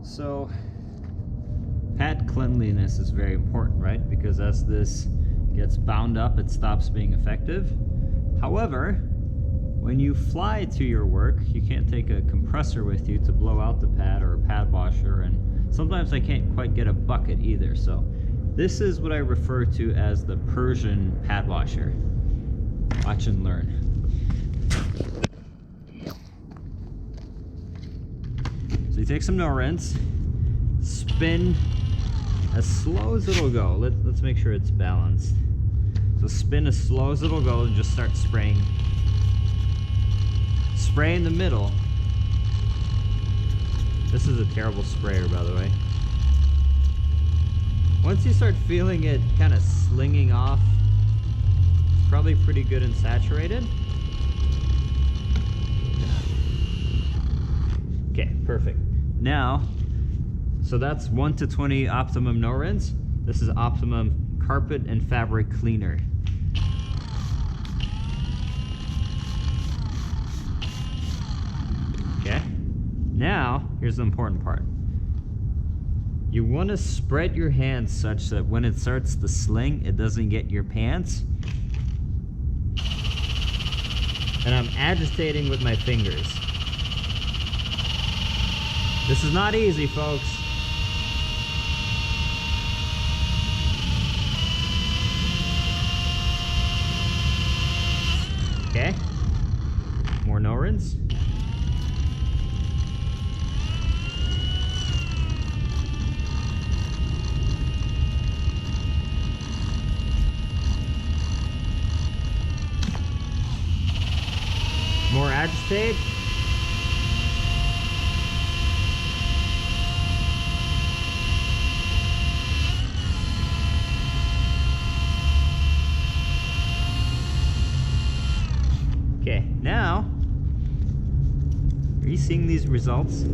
So pad cleanliness is very important, right? Because as this gets bound up, it stops being effective. However, when you fly to your work, you can't take a compressor with you to blow out the pad or a pad washer, and sometimes I can't quite get a bucket either. So this is what I refer to as the Persian pad washer. Watch and learn. So you take some no rinse, spin as slow as it'll go. Let's make sure it's balanced. So spin as slow as it'll go and just start spraying. Spray in the middle. This is a terrible sprayer, by the way. Once you start feeling it kind of slinging off, it's probably pretty good and saturated. Okay, perfect. Now, so that's 1 to 20 optimum no rinse. This is optimum carpet and fabric cleaner. Okay, now here's the important part. You want to spread your hands such that when it starts to sling, it doesn't get your pants. And I'm agitating with my fingers. This is not easy, folks. Okay, more no rinse. More agitate. Okay, now, are you seeing these results?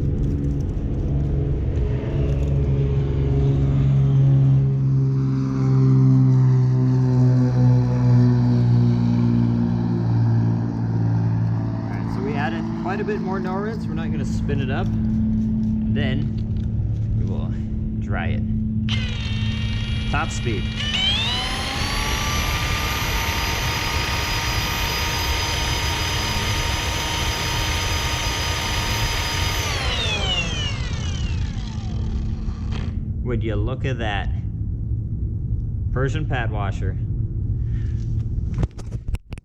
Quite a bit more no rinse. We're not going to spin it up, and then we will dry it. Top speed. Would you look at that? Persian pad washer.